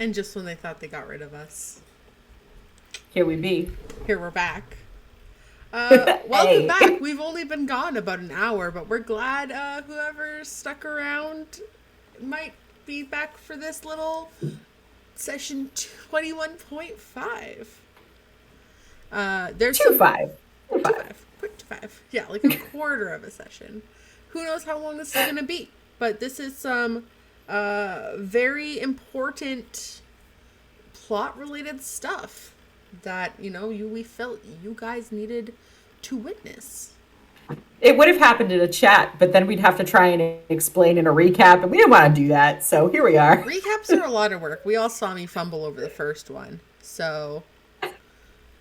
And just when they thought they got rid of us, Here we be. here we're back. Welcome Hey. back. We've only been gone about an hour, but we're glad whoever stuck around might be back for this little session 21.5. There's Two some five. Two two five. five, quick to five. Yeah, like a quarter of a session. Who knows how long this is gonna be? But this is some very important plot-related stuff that we felt you guys needed to witness. It would have happened in a chat, but then we'd have to try and explain in a recap, and we didn't want to do that, so here we are. Recaps are a lot of work. We all saw me fumble over the first one, so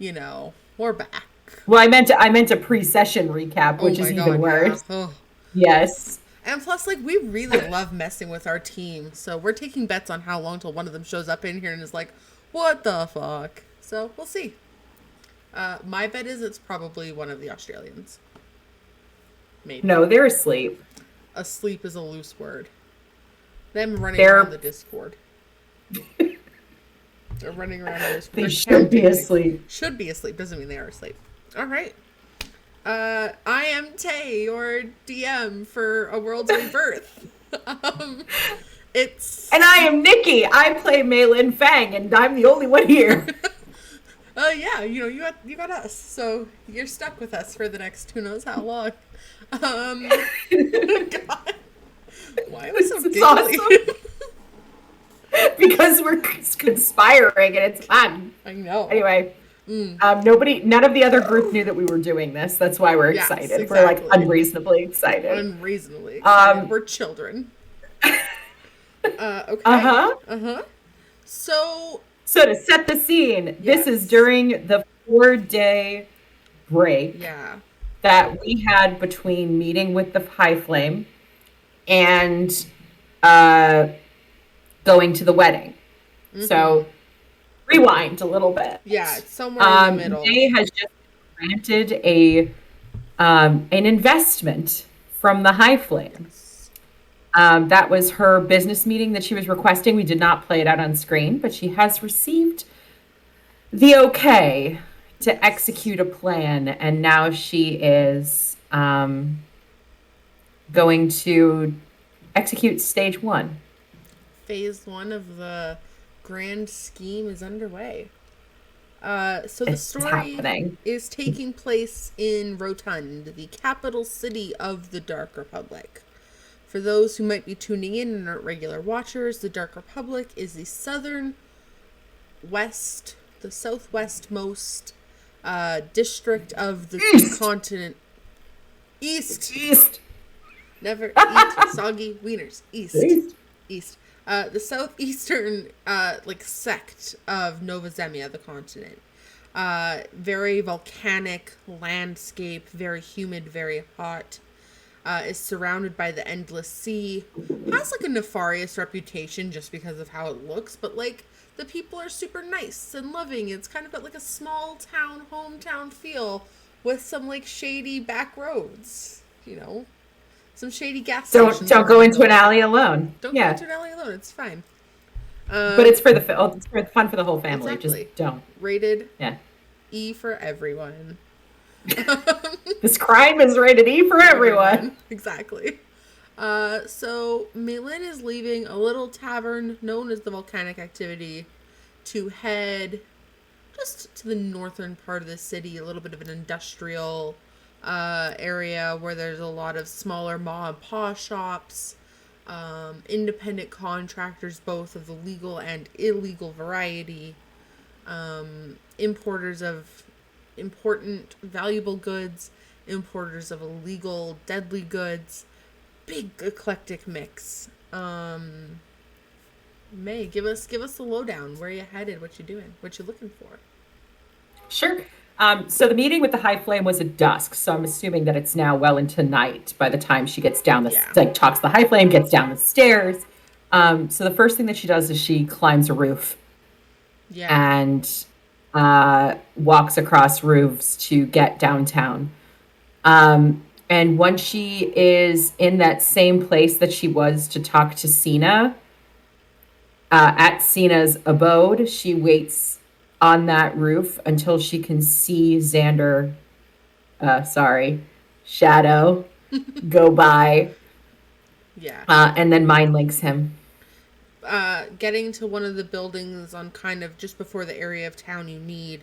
we're back. Well, I meant a pre-session recap, which is even worse. Yeah. Oh. Yes. And plus, we really love messing with our team, so we're taking bets on how long till one of them shows up in here and is like, what the fuck? So, we'll see. My bet is it's probably one of the Australians. Maybe. No, they're asleep. Asleep is a loose word. Them running around the Discord. They're running around the Discord. They should be asleep. Should be asleep. Doesn't mean they are asleep. All right. I am Tay, your DM for A World's Rebirth. And I am Nikki. I play Mei-Lin Fang, and I'm the only one here. Yeah, you got us, so you're stuck with us for the next who knows how long. God, why am I so giggly? Awesome. Because we're conspiring, and it's fun. I know. Anyway. None of the other group knew that we were doing this. That's why we're excited. Yes, exactly. We're exactly. unreasonably excited. We're children. Okay. So to set the scene, This is during the 4-day break that we had between meeting with the High Flame and going to the wedding. Mm-hmm. So rewind a little bit. Yeah, it's somewhere in the middle. May has just granted an investment from the High Flame. Yes. That was her business meeting that she was requesting. We did not play it out on screen, but she has received the okay to execute a plan, and now she is going to execute stage 1. Phase 1 of the grand scheme is underway. So the story is taking place in Rotund, the capital city of the Dark Republic. For those who might be tuning in and aren't regular watchers, the Dark Republic is the southwestmost district of the continent. East. Never eat soggy wieners. East. The southeastern sect of Nova Zemlya, the continent. Very volcanic landscape, very humid, very hot. Is surrounded by the endless sea. Has a nefarious reputation just because of how it looks, but the people are super nice and loving. It's kind of got a small town, hometown feel with some shady back roads, some shady gas stations. Don't go into an alley alone. Don't go into an alley alone. It's fine. But it's for fun for the whole family. Exactly. Just don't. Rated E for everyone. This crime is rated E for everyone. Exactly. So Mei-Lin is leaving a little tavern known as the Volcanic Activity to head just to the northern part of the city, a little bit of an industrial area where there's a lot of smaller ma and pa shops, independent contractors, both of the legal and illegal variety, importers of important valuable goods, importers of illegal deadly goods, big eclectic mix. May, give us the lowdown. Where you headed? What you doing? What you looking for? Sure. So the meeting with the High Flame was at dusk, so I'm assuming that it's now well into night by the time she gets down talks to the High Flame, gets down the stairs. So the first thing that she does is she climbs a roof. Yeah. And walks across roofs to get downtown. And once she is in that same place that she was to talk to Cena, at Cena's abode. She waits on that roof until she can see Xander, Shadow, go by, Yeah. and then mind links him. Getting to one of the buildings on kind of just before the area of town you need,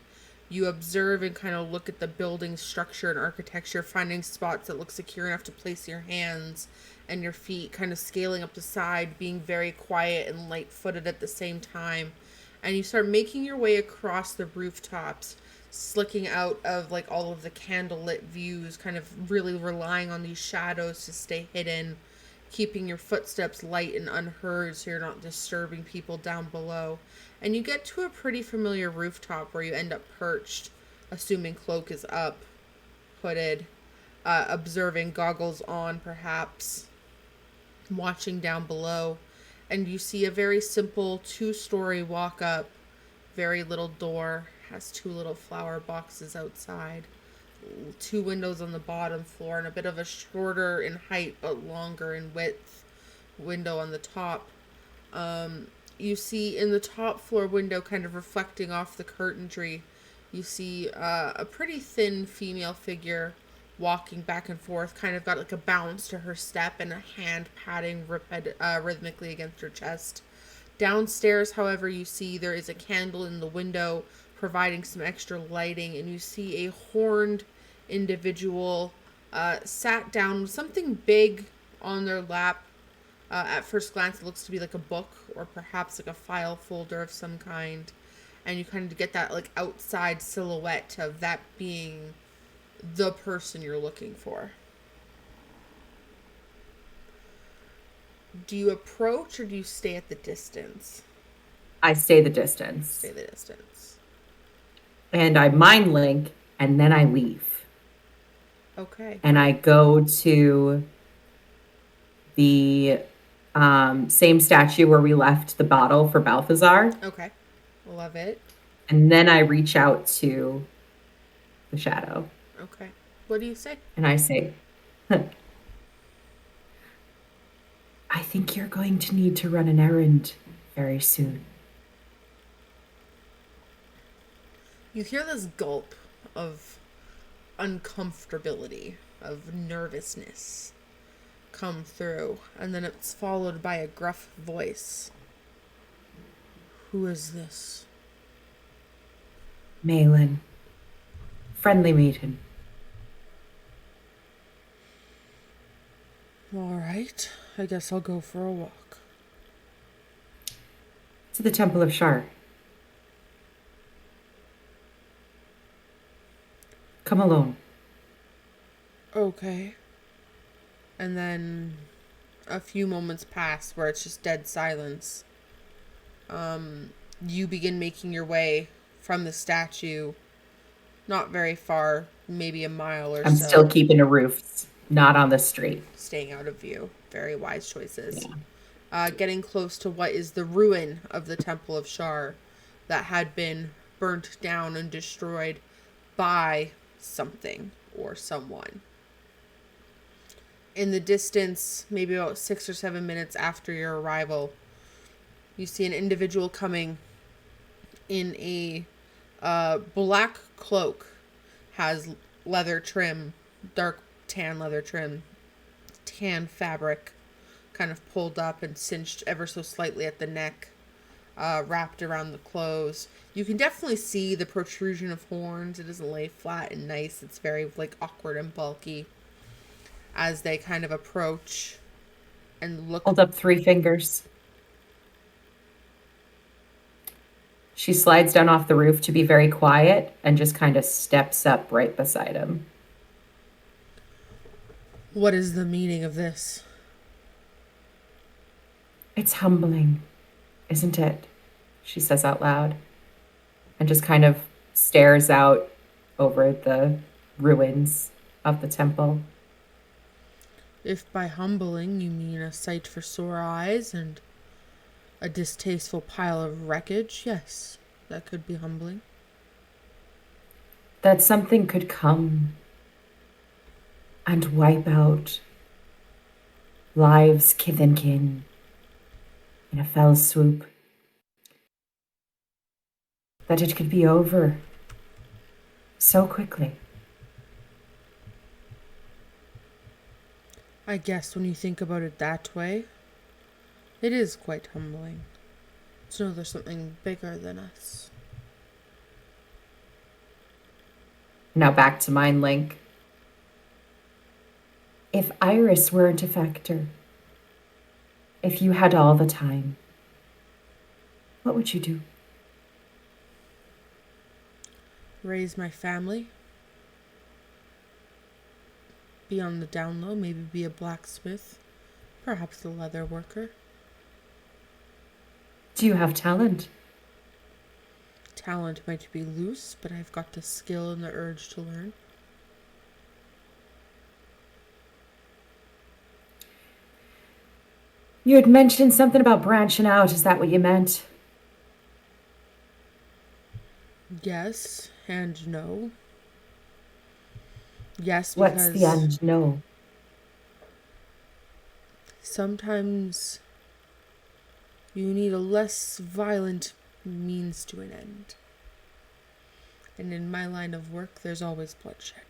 you observe and kind of look at the building structure and architecture, finding spots that look secure enough to place your hands and your feet, kind of scaling up the side, being very quiet and light-footed at the same time. And you start making your way across the rooftops, slicking out of like all of the candlelit views, kind of really relying on these shadows to stay hidden, keeping your footsteps light and unheard so you're not disturbing people down below. And you get to a pretty familiar rooftop where you end up perched, assuming cloak is up, hooded, observing, goggles on perhaps, watching down below. And you see a very simple 2-story walk up, very little door, has 2 little flower boxes outside, 2 windows on the bottom floor, and a bit of a shorter in height but longer in width window on the top. You see in the top floor window, kind of reflecting off the curtainry, you see a pretty thin female figure walking back and forth, kind of got like a bounce to her step and a hand patting rhythmically against her chest. Downstairs, however, you see there is a candle in the window providing some extra lighting, and you see a horned individual sat down with something big on their lap. At first glance, it looks to be like a book or perhaps like a file folder of some kind. And you kind of get that like outside silhouette of that being the person you're looking for. Do you approach or do you stay at the distance? I stay the distance. Stay the distance. And I mind link, and then I leave. Okay. And I go to the same statue where we left the bottle for Balthazar. Okay. Love it. And then I reach out to the shadow. Okay. What do you say? And I say, I think you're going to need to run an errand very soon. You hear this gulp of uncomfortability, of nervousness come through, and then it's followed by a gruff voice. Who is this? Mei-Lin. Friendly maiden. All right. I guess I'll go for a walk. To the Temple of Shar. Come alone. Okay. And then a few moments pass where it's just dead silence. You begin making your way from the statue, not very far, maybe a mile or so. I'm still keeping the roofs, not on the street. Staying out of view. Very wise choices. Yeah. Getting close to what is the ruin of the Temple of Shar that had been burnt down and destroyed by something or someone. In the distance, maybe about 6 or 7 minutes after your arrival, you see an individual coming in a black cloak, has leather trim, dark tan leather trim, tan fabric, kind of pulled up and cinched ever so slightly at the neck, wrapped around the clothes. You can definitely see the protrusion of horns. It doesn't lay flat and nice. It's very like awkward and bulky. As they kind of approach and look. Hold up 3 fingers. She slides down off the roof to be very quiet and just kind of steps up right beside him. What is the meaning of this? It's humbling, isn't it? She says out loud and just kind of stares out over the ruins of the temple. If by humbling you mean a sight for sore eyes and a distasteful pile of wreckage, yes, that could be humbling. That something could come and wipe out lives kith and kin in a fell swoop that it could be over so quickly. I guess when you think about it that way, it is quite humbling to know there's something bigger than us. Now back to Mind Link. If Iris weren't a factor, if you had all the time, what would you do? Raise my family. Be on the down low, maybe be a blacksmith, perhaps a leather worker. Do you have talent? Talent might be loose, but I've got the skill and the urge to learn. You had mentioned something about branching out. Is that what you meant? Yes and no. Yes, What's the because end? No. sometimes you need a less violent means to an end. And in my line of work, there's always bloodshed.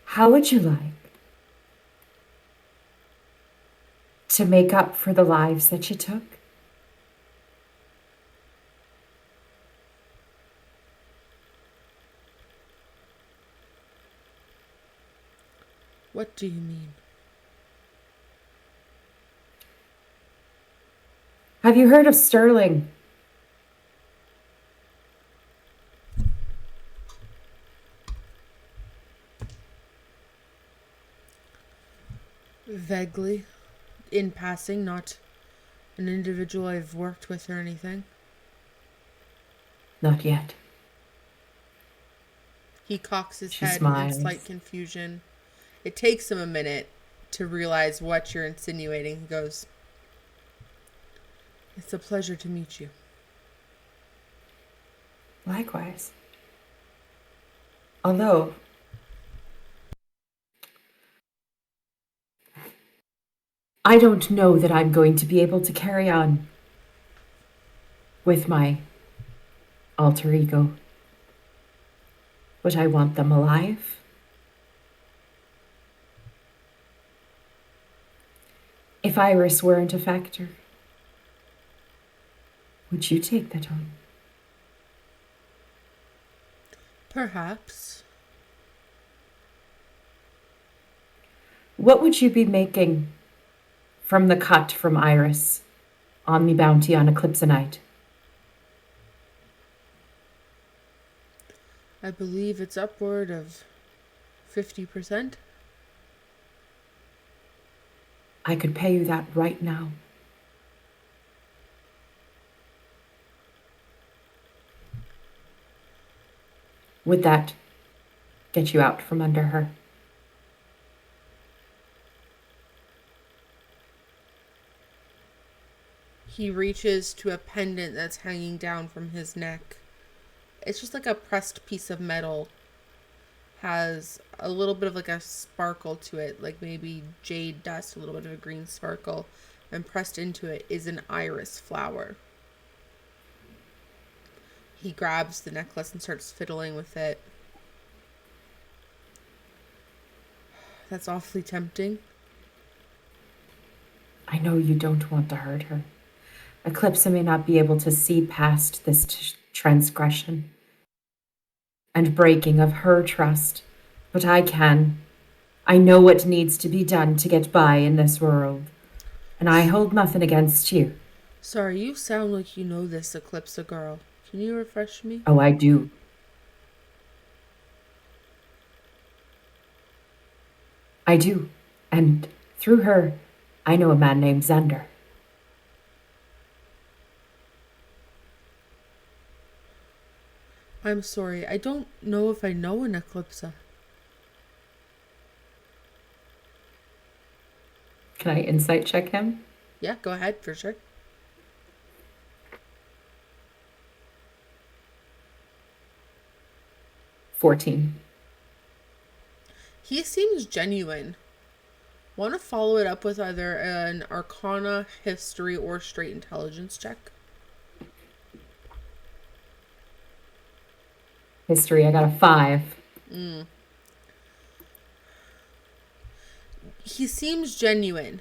How would you like to make up for the lives that you took? What do you mean? Have you heard of Sterling? Vaguely, in passing, not an individual I've worked with or anything. Not yet. He cocks his She head smiles. in slight confusion. It takes him a minute to realize what you're insinuating. He goes, "It's a pleasure to meet you." Likewise. Although, I don't know that I'm going to be able to carry on with my alter ego. But I want them alive. If Iris weren't a factor, would you take that on? Perhaps. What would you be making from the cut from Iris on the bounty on Eclipsonite? I believe it's upward of 50%. I could pay you that right now. Would that get you out from under her? He reaches to a pendant that's hanging down from his neck. It's just like a pressed piece of metal. Has a little bit of like a sparkle to it, like maybe jade dust, a little bit of a green sparkle. And pressed into it is an iris flower. He grabs the necklace and starts fiddling with it. That's awfully tempting. I know you don't want to hurt her. Eclipsa may not be able to see past this transgression and breaking of her trust, but I can. I know what needs to be done to get by in this world, and I hold nothing against you. Sorry, you sound like you know this Eclipsa girl. Can you refresh me? Oh, I do. I do. And through her, I know a man named Xander. I'm sorry, I don't know if I know an Eclipsa. Can I insight check him? Yeah, go ahead, for sure. 14. He seems genuine. Want to follow it up with either an Arcana, History, or straight intelligence check? History, I got a 5. He seems genuine,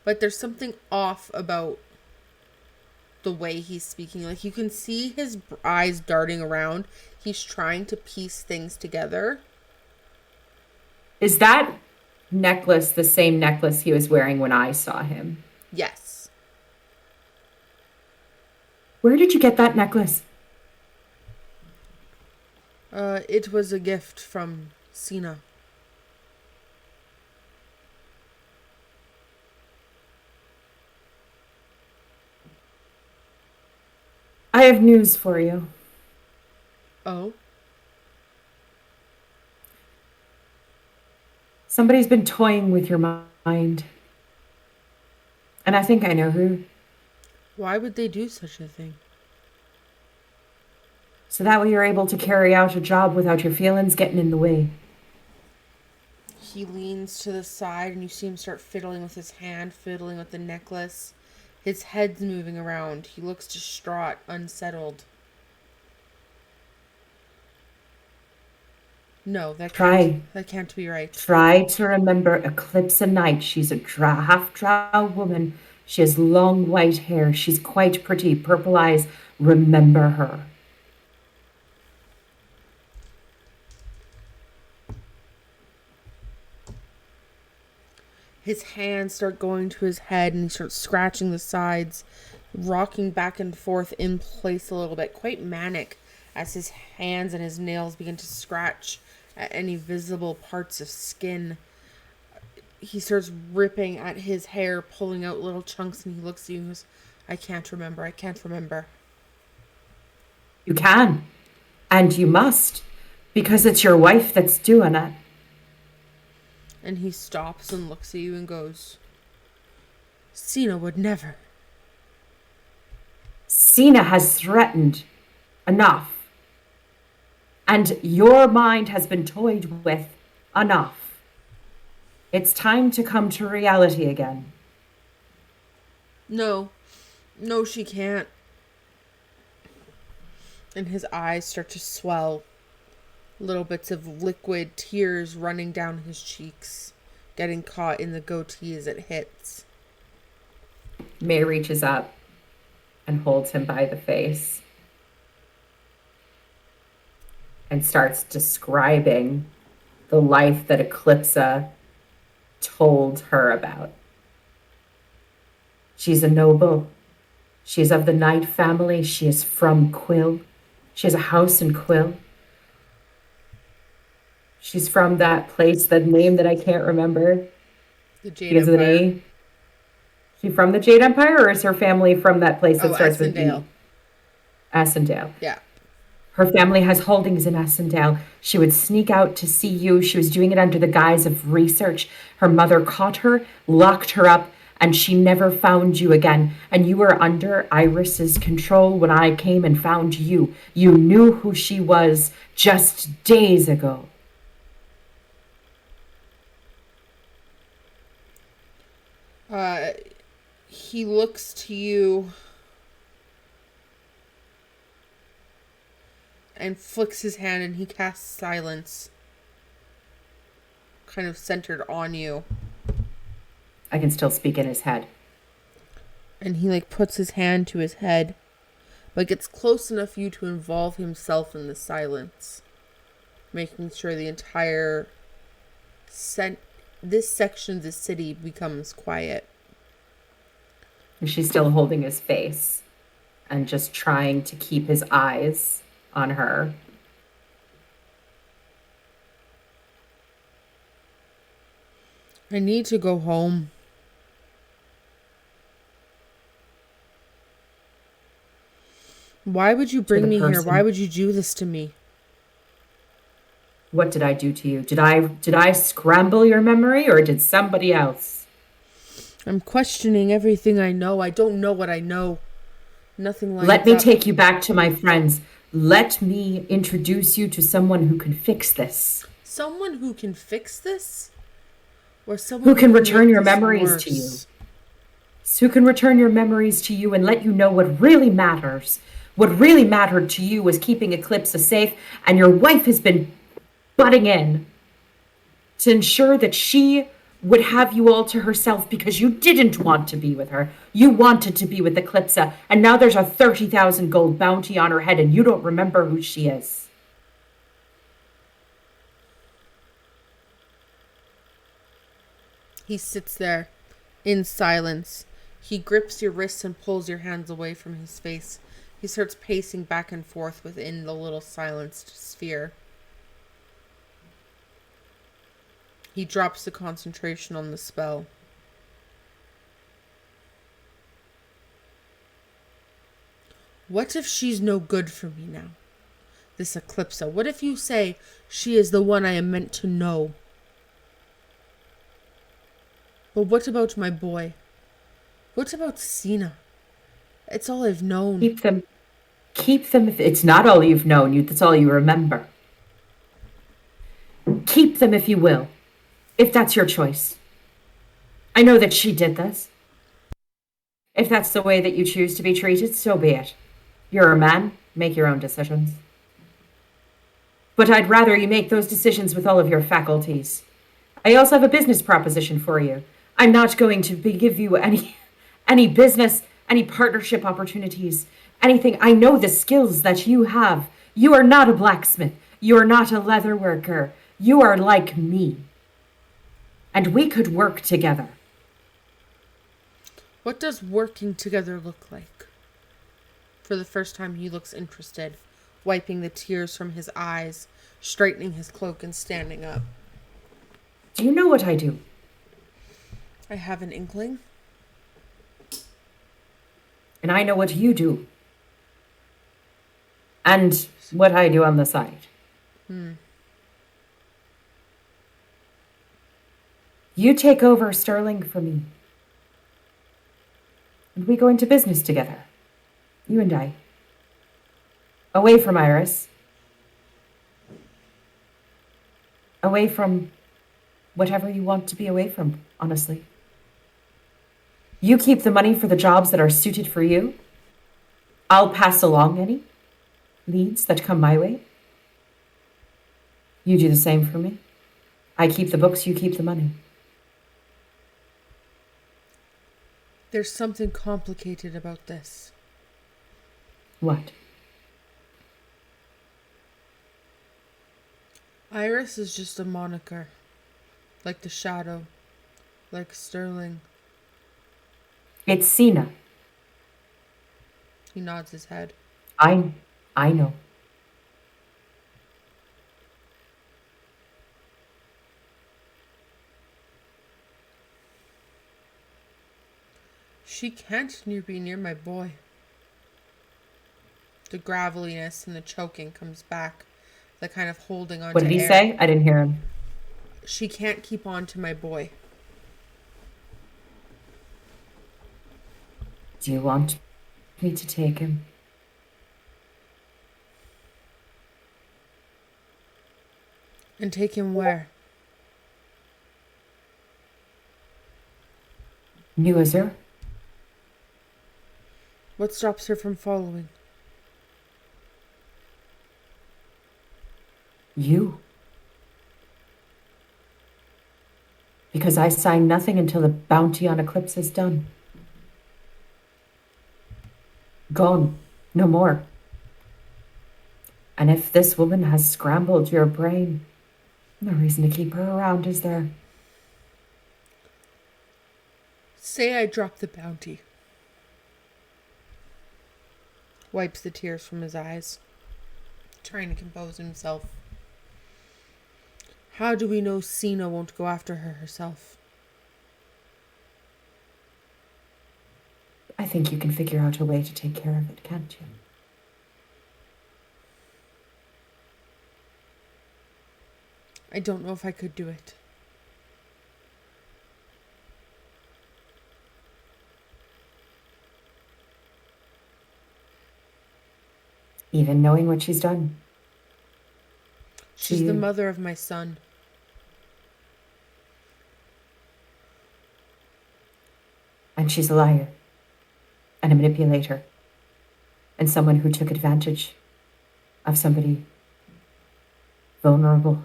but there's something off about the way he's speaking. Like, you can see his eyes darting around. He's trying to piece things together. Is that necklace the same necklace he was wearing when I saw him? Yes. Where did you get that necklace? It was a gift from Sina. I have news for you. Oh? Somebody's been toying with your mind. And I think I know who. Why would they do such a thing? So that way you're able to carry out a job without your feelings getting in the way. He leans to the side and you see him start fiddling with his hand, fiddling with the necklace. His head's moving around. He looks distraught, unsettled. No, that can't be right. Try to remember Eclipse Night. She's a half-drow woman. She has long white hair. She's quite pretty, purple eyes. Remember her. His hands start going to his head and he starts scratching the sides, rocking back and forth in place a little bit, quite manic as his hands and his nails begin to scratch at any visible parts of skin. He starts ripping at his hair, pulling out little chunks, and he looks at you and goes, I can't remember. You can. And you must. Because it's your wife that's doing it. And he stops and looks at you and goes, Sina would never. Sina has threatened. Enough. And your mind has been toyed with. Enough. It's time to come to reality again. No, she can't. And his eyes start to swell. Little bits of liquid tears running down his cheeks, getting caught in the goatee as it hits. May reaches up and holds him by the face and starts describing the life that Eclipsa told her about. She's a noble. She's of the Knight family. She is from Quill. She has a house in Quill. She's from that place, that name that I can't remember. The Jade Empire. The name. She from the Jade Empire, or is her family from that place that starts with D? Essendale. Yeah. Her family has holdings in Essendale. She would sneak out to see you. She was doing it under the guise of research. Her mother caught her, locked her up, and she never found you again. And you were under Iris's control when I came and found you. You knew who she was just days ago. He looks to you and flicks his hand and he casts silence, kind of centered on you. I can still speak in his head. And he puts his hand to his head, but gets close enough for you to involve himself in the silence, making sure the entire this section of the city becomes quiet. And she's still holding his face and just trying to keep his eyes on her. I need to go home. Why would you bring me here? Why would you do this to me? What did I do to you? Did I scramble your memory, or did somebody else? I'm questioning everything I know. I don't know what I know. Nothing like that. Let me take you back to my friends. Let me introduce you to someone who can fix this. Someone who can fix this? Or someone who can return your this memories worse. to you. Who can return your memories to you and let you know what really matters. What really mattered to you was keeping Eclipsa safe, and your wife has been butting in to ensure that she would have you all to herself because you didn't want to be with her. You wanted to be with Eclipsa, and now there's a 30,000 gold bounty on her head, and you don't remember who she is. He sits there in silence. He grips your wrists and pulls your hands away from his face. He starts pacing back and forth within the little silenced sphere. He drops the concentration on the spell. What if she's no good for me now? This Eclipsa. What if you say she is the one I am meant to know? But what about my boy? What about Sina? It's all I've known. Keep them. It's not all you've known. That's all you remember. Keep them if you will. If that's your choice. I know that she did this. If that's the way that you choose to be treated, so be it. You're a man. Make your own decisions. But I'd rather you make those decisions with all of your faculties. I also have a business proposition for you. I'm not going to give you any business, any partnership opportunities, anything. I know the skills that you have. You are not a blacksmith. You are not a leather worker. You are like me. And we could work together. What does working together look like? For the first time, he looks interested, wiping the tears from his eyes, straightening his cloak and standing up. Do you know what I do? I have an inkling. And I know what you do. And what I do on the side. You take over Sterling for me. And we go into business together. You and I. Away from Iris. Away from whatever you want to be away from, honestly. You keep the money for the jobs that are suited for you. I'll pass along any leads that come my way. You do the same for me. I keep the books, you keep the money. There's something complicated about this. What? Iris is just a moniker. Like the shadow. Like Sterling. It's Sina. He nods his head. I know. She can't be near my boy. The graveliness and the choking comes back. The kind of holding on to air. What did he say? I didn't hear him. She can't keep on to my boy. Do you want me to take him? And take him where? New Azure? What stops her from following? You. Because I sign nothing until the bounty on Eclipse is done. Gone. No more. And if this woman has scrambled your brain, no reason to keep her around, is there? Say I drop the bounty. Wipes the tears from his eyes, trying to compose himself. How do we know Sina won't go after her herself? I think you can figure out a way to take care of it, can't you? I don't know if I could do it. Even knowing what she's done. She's the mother of my son. And she's a liar. And a manipulator. And someone who took advantage of somebody vulnerable.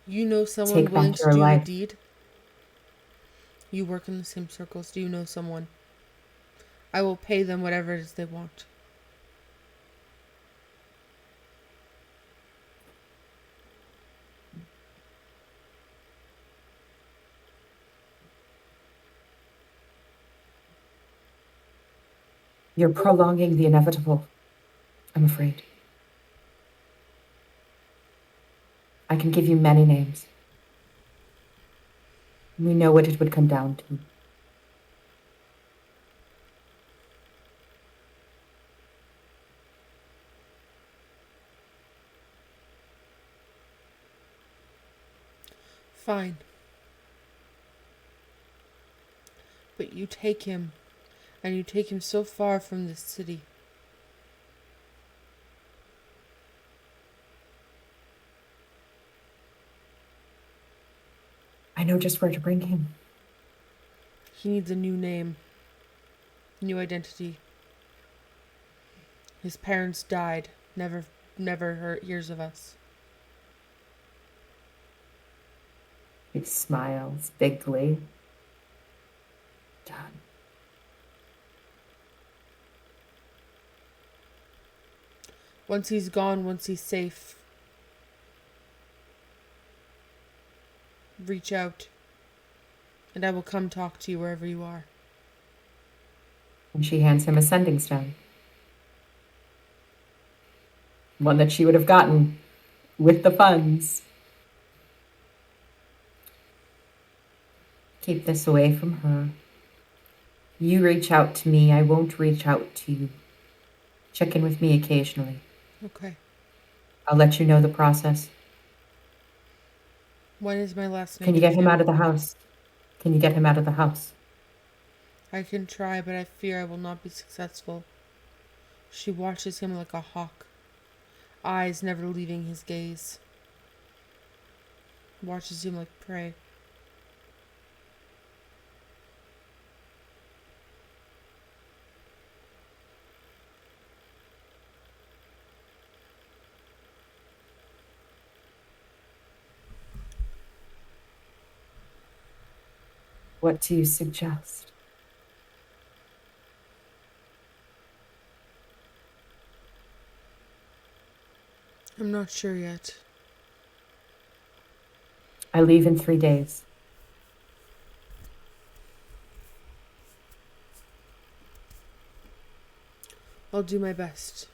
You know someone willing to do the deed? You work in the same circles. Do you know someone? I will pay them whatever it is they want. You're prolonging the inevitable, I'm afraid. I can give you many names. We know what it would come down to. Fine. But you take him, and you take him so far from this city. I know just where to bring him. He needs a new name, new identity. His parents died, never hears of us. He smiles bigly. Done. Once he's gone, once he's safe, reach out, and I will come talk to you wherever you are. And she hands him a sending stone. One that she would have gotten with the funds. Keep this away from her. You reach out to me, I won't reach out to you. Check in with me occasionally. Okay. I'll let you know the process. When is my last name? Can you get him out of the house? Can you get him out of the house? I can try, but I fear I will not be successful. She watches him like a hawk, eyes never leaving his gaze. Watches him like prey. What do you suggest? I'm not sure yet. I leave in 3 days. I'll do my best.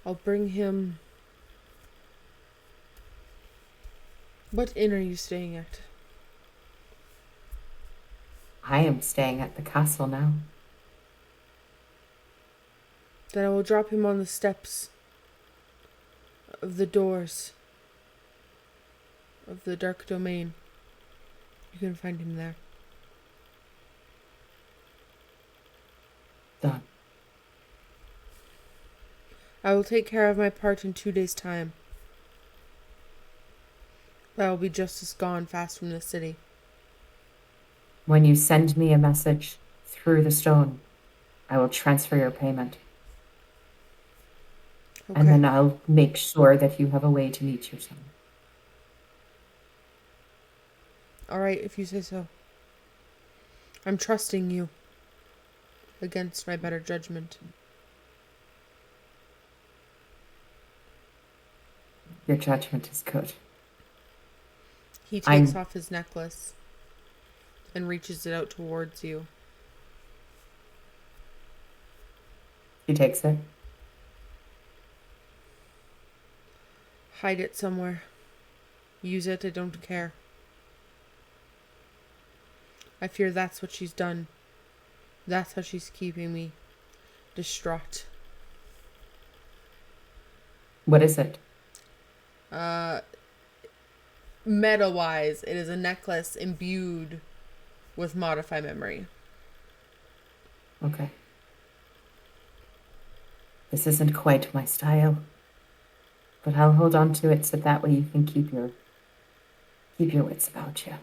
I'll bring him... What inn are you staying at? I am staying at the castle now. Then I will drop him on the steps of the doors of the dark domain. You can find him there. Done. I will take care of my part in 2 days' time. I will be just as gone fast from the city. When you send me a message through the stone, I will transfer your payment. Okay. And then I'll make sure that you have a way to meet your son. All right, if you say so. I'm trusting you against my better judgment. Your judgment is good. He takes off his necklace and reaches it out towards you. He takes it. Hide it somewhere. Use it, I don't care. I fear that's what she's done. That's how she's keeping me distraught. What is it? Meta-wise, it is a necklace imbued with modify memory. Okay. This isn't quite my style, but I'll hold on to it so that way you can Keep your wits about you.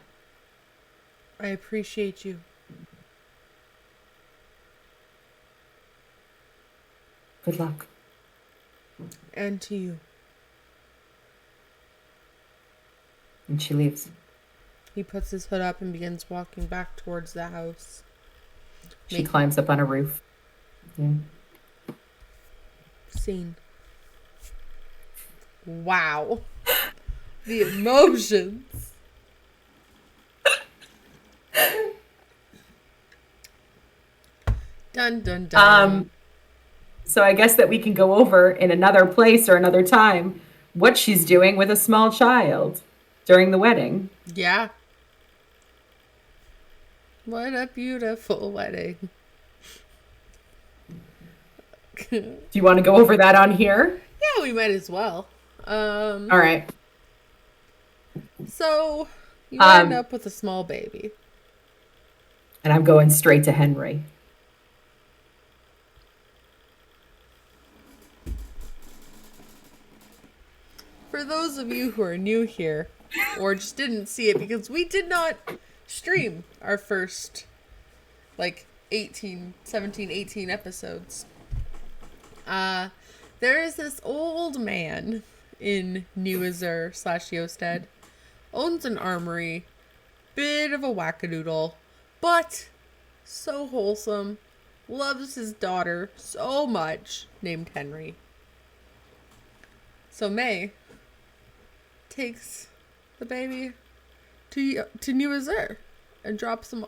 I appreciate you. Good luck. And to you. And she leaves. He puts his hood up and begins walking back towards the house. She climbs up on a roof. Yeah. Scene. Wow. The emotions. Dun dun dun. So I guess that we can go over in another place or another time what she's doing with a small child during the wedding. Yeah. What a beautiful wedding. Do you want to go over that on here? Yeah, we might as well. All right. So you end up with a small baby. And I'm going straight to Henry. For those of you who are new here, or just didn't see it because we did not stream our first, 17, 18 episodes. There is this old man in New Azure / Yosted, owns an armory, bit of a wackadoodle, but so wholesome, loves his daughter so much, named Henry. So Mei takes the baby to New Azure and drops him.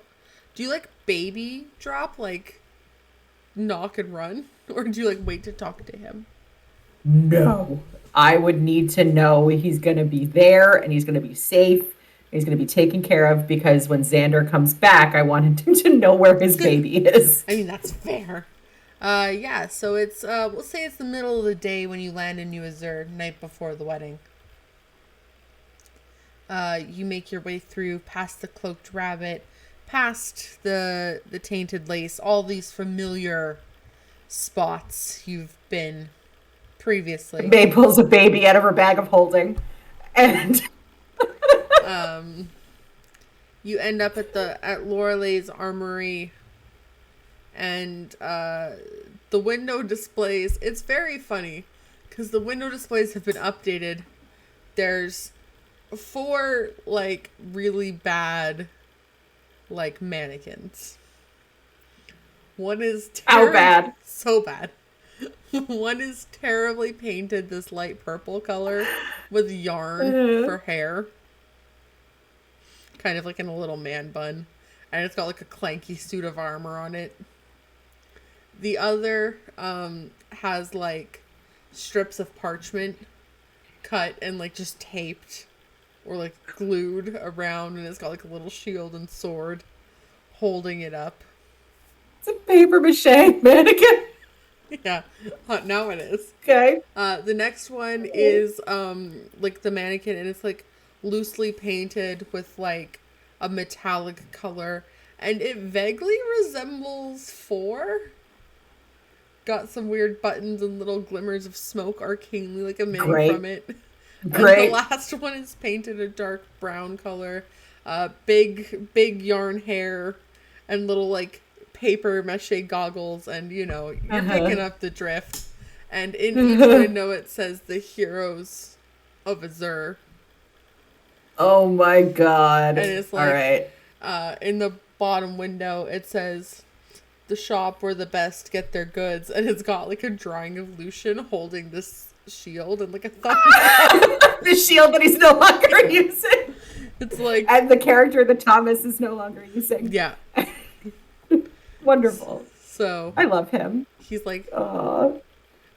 Do you baby drop, knock and run? Or do you wait to talk to him? No. I would need to know he's going to be there and he's going to be safe. And he's going to be taken care of because when Xander comes back, I want him to know where his baby is. I mean, that's fair. Yeah, so it's, we'll say it's the middle of the day when you land in New Azure, night before the wedding. You make your way through, past the Cloaked Rabbit, past the Tainted Lace, all these familiar spots you've been previously. May pulls a baby out of her bag of holding, and you end up at Lorelei's armory, and the window displays. It's very funny because the window displays have been updated. There's 4 really bad mannequins. One is how bad? So bad. One is terribly painted this light purple color with yarn for hair. Kind of in a little man bun. And it's got a clanky suit of armor on it. The other has strips of parchment cut and just taped or glued around, and it's got a little shield and sword holding it up. It's a paper mache mannequin. Yeah, now it is. Okay. The next one is the mannequin, and it's loosely painted with a metallic color, and it vaguely resembles 4. Got some weird buttons and little glimmers of smoke arcanely emanating from it. Great. And the last one is painted a dark brown color, big yarn hair, and little paper mache goggles, and you're picking up the drift. And in each window it says the Heroes of Azure. Oh my god. And it's all right. In the bottom window it says the shop where the best get their goods, and it's got a drawing of Lucian holding this shield and a thumb. The shield that he's no longer using. It's and the character that Thomas is no longer using. Yeah. Wonderful. So I love him. He's Aww.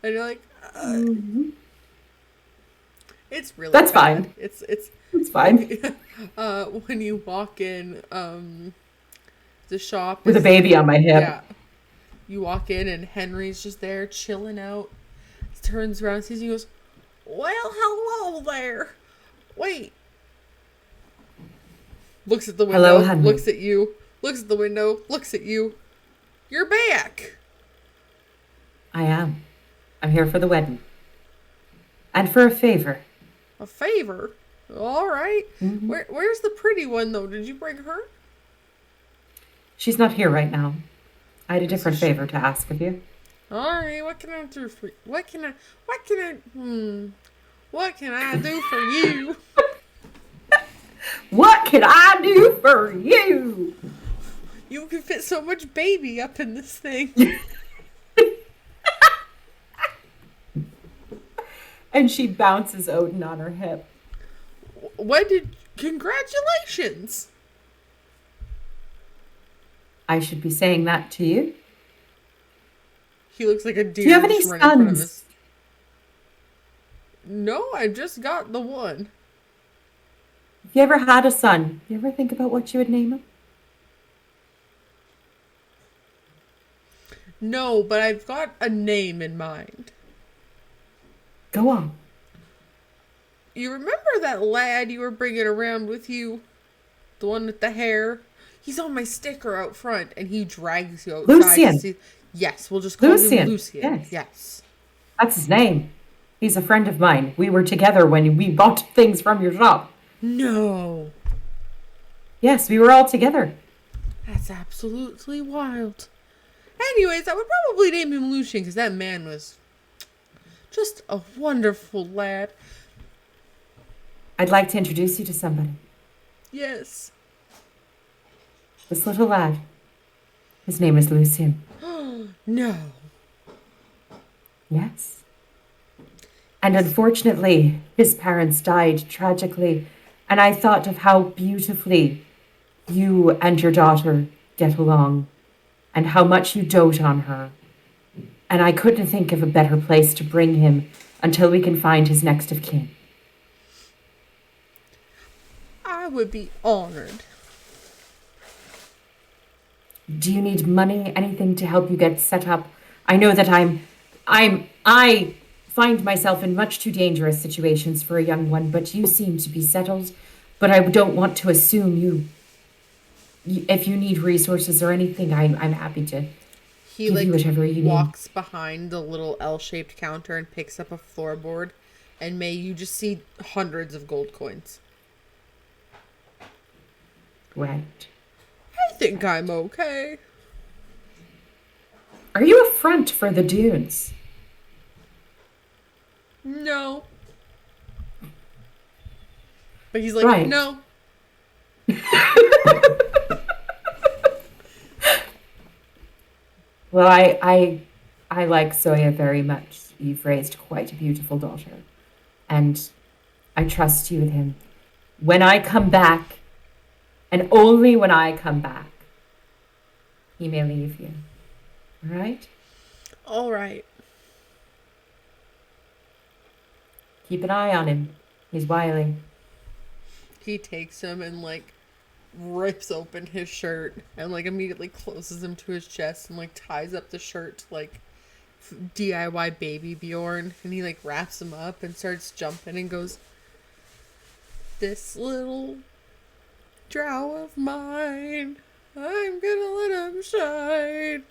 And you're it's really that's bad. fine. It's fine. When you walk in, the shop with a baby on my hip. Yeah. You walk in and Henry's just there chilling out. He turns around, sees you, goes, "Well, hello there. Wait." Looks at the window. Hello, Henry. Looks at you. Looks at the window. Looks at you. You're back. I am. I'm here for the wedding. And for a favor. A favor? All right. Where's the pretty one, though? Did you bring her? She's not here right now. I had a different favor to ask of you. All right. What can I do for you? What can I do for you? What can I do for you? You can fit so much baby up in this thing. And she bounces Odin on her hip. Congratulations. I should be saying that to you. He looks like a deer. Do you have any sons? No, I just got the one. If you ever had a son, you ever think about what you would name him? No, but I've got a name in mind. Go on. You remember that lad you were bringing around with you? The one with the hair? He's on my sticker out front, and he drags you outside. Lucian. Yes, we'll just call him Lucian. Yes. That's his name. He's a friend of mine. We were together when we bought things from your shop. No. Yes, we were all together. That's absolutely wild. Anyways, I would probably name him Lucian, because that man was just a wonderful lad. I'd like to introduce you to somebody. Yes. This little lad. His name is Lucian. No. Yes. And unfortunately, his parents died tragically. And I thought of how beautifully you and your daughter get along and how much you dote on her. And I couldn't think of a better place to bring him until we can find his next of kin. I would be honored. Do you need money, anything to help you get set up? I know that I find myself in much too dangerous situations for a young one, but you seem to be settled. But I don't want to assume you if you need resources or anything, I'm happy to give you whatever you need. He walks behind the little L-shaped counter and picks up a floorboard, and you just see hundreds of gold coins. Right. I think I'm okay. Are you a front for the dunes? No. But he's like, right. No. Well, I like Soya very much. You've raised quite a beautiful daughter. And I trust you with him. When I come back, and only when I come back, he may leave you. All right? All right. Keep an eye on him. He's wily. He takes him and, rips open his shirt and, immediately closes him to his chest and, ties up the shirt to, DIY baby Bjorn. And he, wraps him up and starts jumping and goes, "This little drow of mine, I'm gonna let him shine.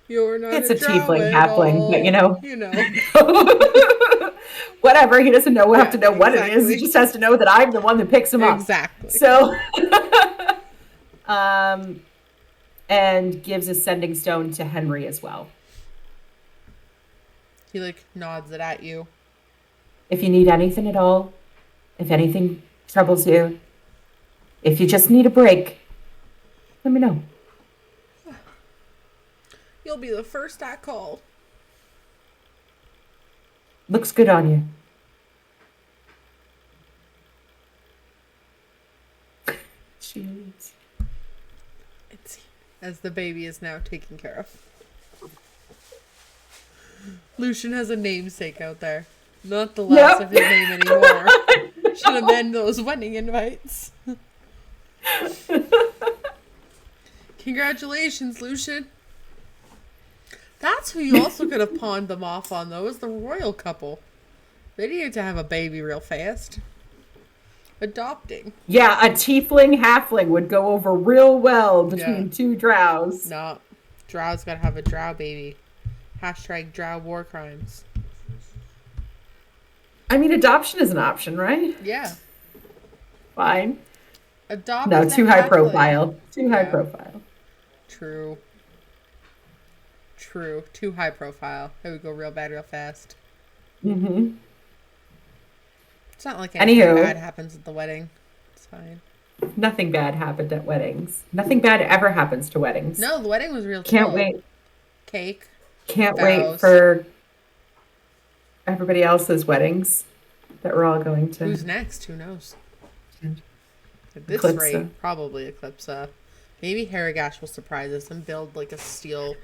You're not it's a a tiefling halfling, all. But you know. Whatever, he doesn't have to know what it is. He just has to know that I'm the one that picks him up. Exactly. So, and gives a sending stone to Henry as well. He nods it at you. If you need anything at all, if anything troubles you, if you just need a break, let me know. You'll be the first I call. Looks good on you. Cheers. As the baby is now taken care of. Lucian has a namesake out there. Not the last of his name anymore. Should amend those wedding invites. Congratulations, Lucian. That's who you also could have pawned them off on, though, is the royal couple. They needed to have a baby real fast. Adopting. Yeah, a tiefling halfling would go over real well between two drows. No. Drow's gotta have a drow baby. # drow war crimes. I mean, adoption is an option, right? Yeah. Fine. Adopt No, a too high halfling. profile. Too high Yeah. profile. True. Too high profile. It would go real bad real fast. Mm-hmm. It's not like anything Anywho. bad happens at the wedding. It's fine. Nothing bad happened at weddings. Nothing bad ever happens to weddings. No, the wedding was real Can't chill. wait. Cake. Can't wait vows. for everybody else's weddings that we're all going to. Who's next? Who knows? At this Eclipse. rate, probably Eclipse. Maybe Harrigash will surprise us and build like a steel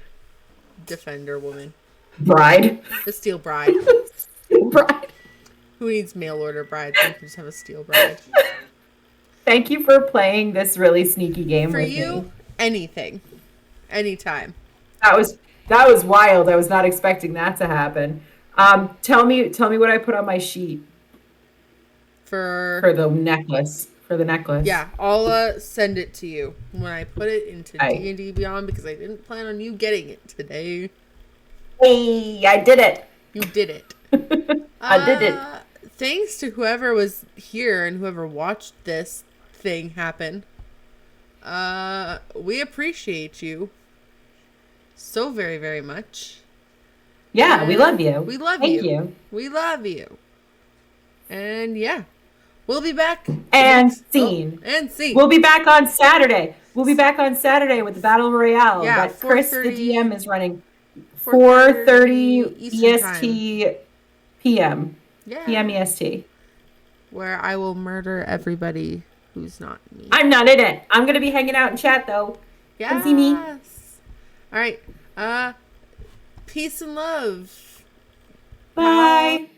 defender woman. Bride. A steel bride. Bride. Who needs mail order brides? We can just have a steel bride. Thank you for playing this really sneaky game For with you, me. anything. Anytime. That was wild. I was not expecting that to happen. Tell me what I put on my sheet for the necklace. For the necklace. Yeah, I'll send it to you when I put it into D&D Beyond because I didn't plan on you getting it today. Hey, I did it. You did it. I did it. Thanks to whoever was here and whoever watched this thing happen. We appreciate you so very, very much. Yeah, and we love you. We love Thank you. you. We love you. And yeah, we'll be back. And scene. And scene. We'll be back on Saturday. We'll be back on Saturday with the Battle Royale Yeah, that Chris, the 4:30 DM, is running. 4:30 EST PM. Yeah. PM EST. Where I will murder everybody who's not me. I'm not in it. I'm going to be hanging out in chat, though. Yes. Come see me. All right. Peace and love. Bye.